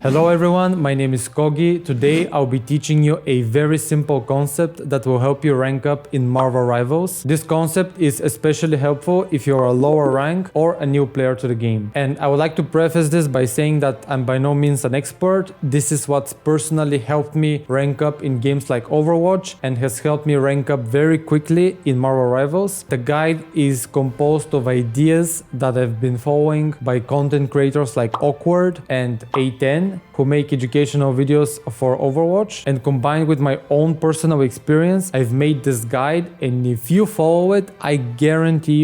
Hello everyone, my name is Kogi. Today I'll be teaching you a very simple concept that will help you rank up in Marvel Rivals. This concept is especially helpful if you're a lower rank or a new player to the game. And I would like to preface this by saying that I'm by no means an expert. This is what's personally helped me rank up in games like Overwatch and has helped me rank up very quickly in Marvel Rivals. The guide is composed of ideas that I've been following by content creators like Awkward and A10 who make educational videos for Overwatch, and combined with my own personal experience, I've made this guide, and if you follow it, I guarantee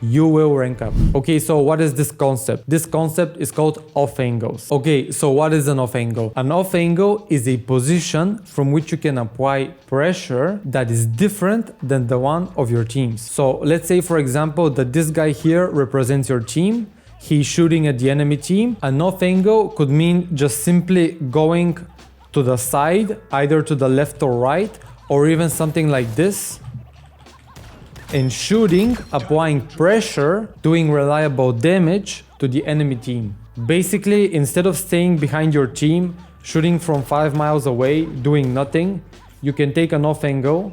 you will rank up. Okay, so what is this concept? This concept is called off angles. Okay, so what is an off angle? An off angle is a position from which you can apply pressure that is different than the one of your teams. So let's say, for example, that this guy here represents your team. He's shooting at the enemy team. An off angle could mean just simply going to the side, either to the left or right, or even something like this, and shooting, applying pressure, doing reliable damage to the enemy team. Basically, instead of staying behind your team, shooting from 5 miles away, doing nothing, you can take an off angle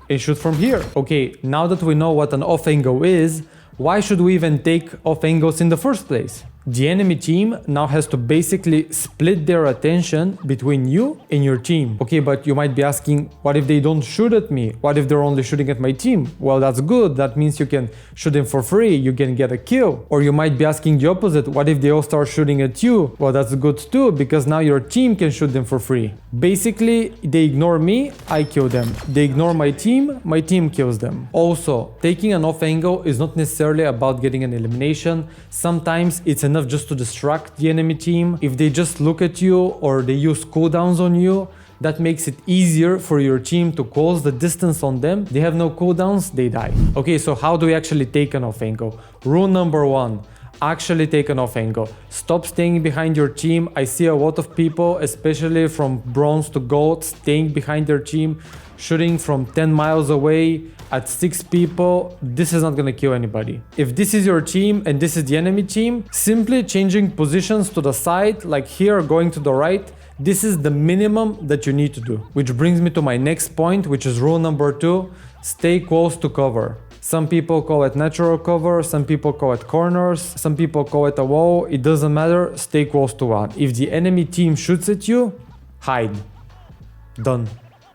and shoot from here. Okay, now that we know what an off angle is, why should we even take off angles in the first place? The enemy team now has to basically split their attention between you and your team. Okay, but you might be asking, what if they don't shoot at me? What if they're only shooting at my team? Well, that's good. That means you can shoot them for free. You can get a kill. Or you might be asking the opposite. What if they all start shooting at you? Well, that's good too, because now your team can shoot them for free. Basically, they ignore me, I kill them. They ignore my team kills them. Also, taking an off angle is not necessarily about getting an elimination. Sometimes it's enough just to distract the enemy team. If they just look at you or they use cooldowns on you, that makes it easier for your team to close the distance on them. They have no cooldowns, they die. Okay, so how do we actually take an off angle? Rule number 1. Actually take an off angle. Stop staying behind your team. I see a lot of people, especially from bronze to gold, staying behind their team, shooting from 10 miles away at 6 people. This is not gonna kill anybody. If this is your team and this is the enemy team, simply changing positions to the side, like here going to the right, this is the minimum that you need to do. Which brings me to my next point, which is rule number 2, stay close to cover. Some people call it natural cover, some people call it corners, some people call it a wall. It doesn't matter, stay close to one. If the enemy team shoots at you, hide. Done.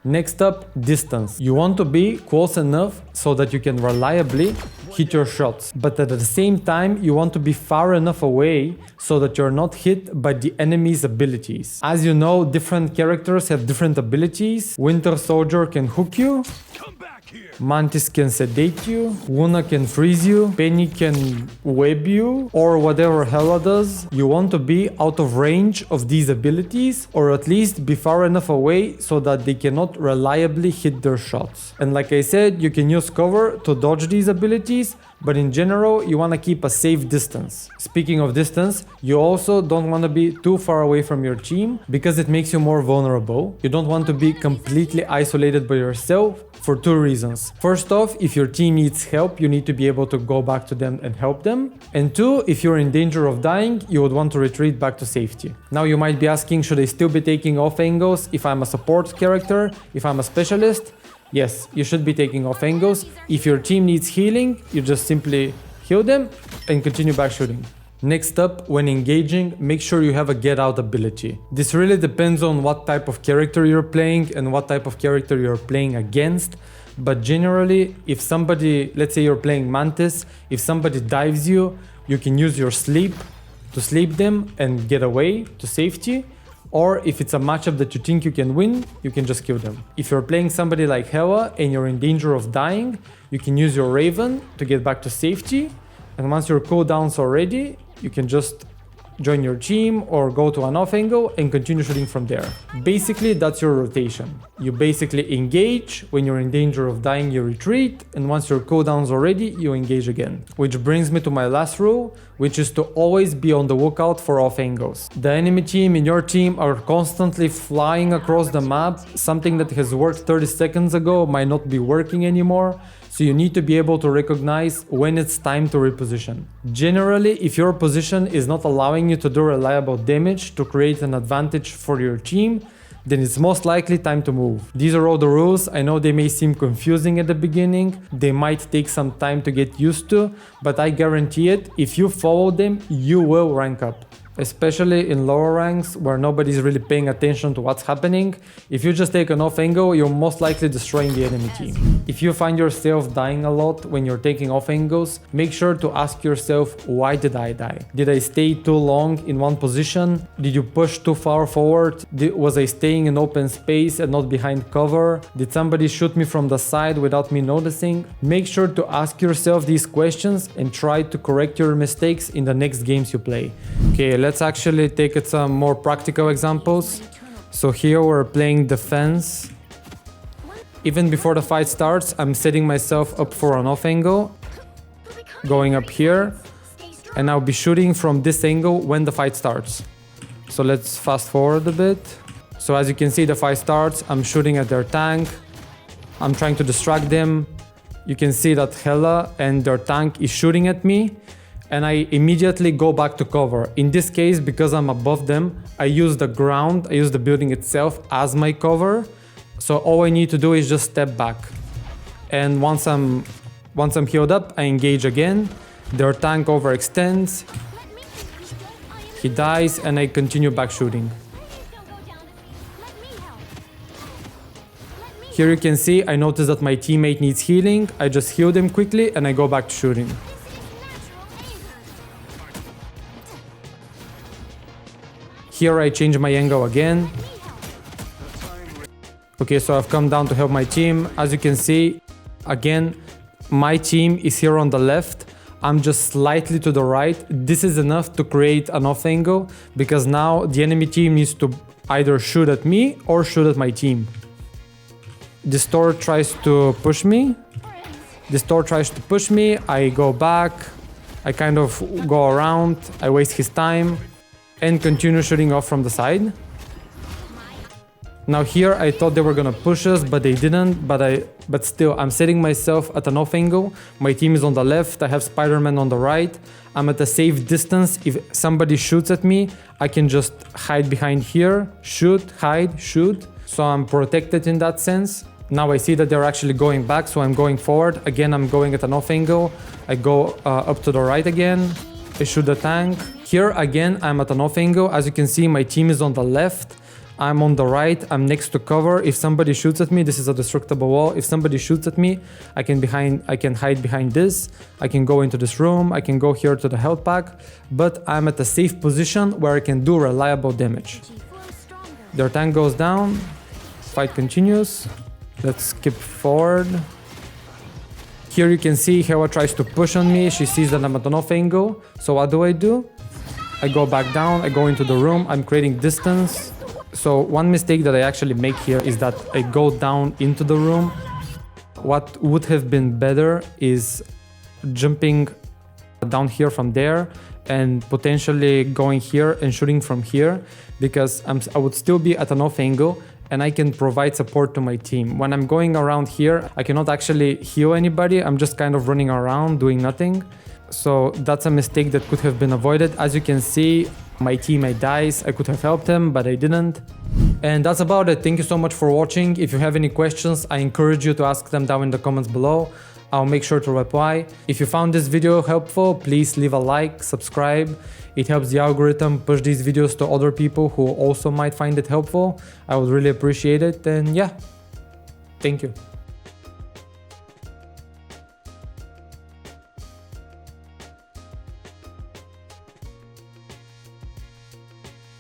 Next up, distance. You want to be close enough so that you can reliably hit your shots. But at the same time, you want to be far enough away so that you're not hit by the enemy's abilities. As you know, different characters have different abilities. Winter Soldier can hook you. Mantis can sedate you, Luna can freeze you, Penny can web you, or whatever Hela does. You want to be out of range of these abilities, or at least be far enough away so that they cannot reliably hit their shots. And like I said, you can use cover to dodge these abilities, but in general, you want to keep a safe distance. Speaking of distance, you also don't want to be too far away from your team because it makes you more vulnerable. You don't want to be completely isolated by yourself for 2 reasons. First off, if your team needs help, you need to be able to go back to them and help them. And 2, if you're in danger of dying, you would want to retreat back to safety. Now you might be asking, should I still be taking off angles if I'm a support character, if I'm a specialist? Yes, you should be taking off angles. If your team needs healing, you just simply heal them and continue back shooting. Next up, when engaging, make sure you have a get out ability. This really depends on what type of character you're playing and what type of character you're playing against. But generally, if somebody, let's say you're playing Mantis, if somebody dives you, you can use your sleep to sleep them and get away to safety. Or if it's a matchup that you think you can win, you can just kill them. If you're playing somebody like Hela and you're in danger of dying, you can use your Raven to get back to safety. And once your cooldowns are ready, you can just join your team or go to an off angle and continue shooting from there. Basically, that's your rotation. You basically engage. When you're in danger of dying, you retreat. And once your cooldowns are ready, you engage again. Which brings me to my last rule, which is to always be on the lookout for off angles. The enemy team and your team are constantly flying across the map. Something that has worked 30 seconds ago might not be working anymore. So you need to be able to recognize when it's time to reposition. Generally, if your position is not allowing you to do reliable damage to create an advantage for your team, then it's most likely time to move. These are all the rules. I know they may seem confusing at the beginning. They might take some time to get used to, but I guarantee it, if you follow them, you will rank up. Especially in lower ranks where nobody's really paying attention to what's happening. If you just take an off angle, you're most likely destroying the enemy team. If you find yourself dying a lot when you're taking off angles, make sure to ask yourself, why did I die? Did I stay too long in one position? Did you push too far forward? Was I staying in open space and not behind cover? Did somebody shoot me from the side without me noticing? Make sure to ask yourself these questions and try to correct your mistakes in the next games you play. Okay, let's actually take it some more practical examples. So here we're playing defense. Even before the fight starts, I'm setting myself up for an off angle, going up here, and I'll be shooting from this angle when the fight starts. So let's fast forward a bit. So as you can see, the fight starts, I'm shooting at their tank, I'm trying to distract them. You can see that Hela and their tank is shooting at me, and I immediately go back to cover. In this case, because I'm above them, I use the ground, I use the building itself as my cover. So all I need to do is just step back. And once I'm healed up, I engage again. Their tank overextends. He dies, and I continue back shooting. Here you can see, I notice that my teammate needs healing. I just heal them quickly, and I go back to shooting. Here I change my angle again. Okay, so I've come down to help my team. As you can see, again, my team is here on the left. I'm just slightly to the right. This is enough to create an off angle because now the enemy team needs to either shoot at me or shoot at my team. This Thor tries to push me. I go back. I kind of go around. I waste his time and continue shooting off from the side. Now here I thought they were gonna push us, but they didn't. But still, I'm setting myself at an off angle. My team is on the left. I have Spider-Man on the right. I'm at a safe distance. If somebody shoots at me, I can just hide behind here, shoot, hide, shoot. So I'm protected in that sense. Now I see that they're actually going back, so I'm going forward. Again, I'm going at an off angle. I go up to the right again. I shoot the tank. Here again, I'm at an off angle. As you can see, my team is on the left. I'm on the right, I'm next to cover. If somebody shoots at me, this is a destructible wall. If somebody shoots at me, I can hide behind this. I can go into this room. I can go here to the health pack. But I'm at a safe position where I can do reliable damage. Their tank goes down. Fight continues. Let's skip forward. Here you can see Hela tries to push on me. She sees that I'm at an off angle. So what do? I go back down. I go into the room. I'm creating distance. So one mistake that I actually make here is that I go down into the room. What would have been better is jumping down here from there and potentially going here and shooting from here, because I would still be at an off angle and I can provide support to my team. When I'm going around here, I cannot actually heal anybody. I'm just kind of running around doing nothing. So that's a mistake that could have been avoided. As you can see, my teammate dies. I could have helped him, but I didn't. And that's about it. Thank you so much for watching. If you have any questions, I encourage you to ask them down in the comments below. I'll make sure to reply. If you found this video helpful, please leave a like, subscribe. It helps the algorithm push these videos to other people who also might find it helpful. I would really appreciate it. And yeah, thank you.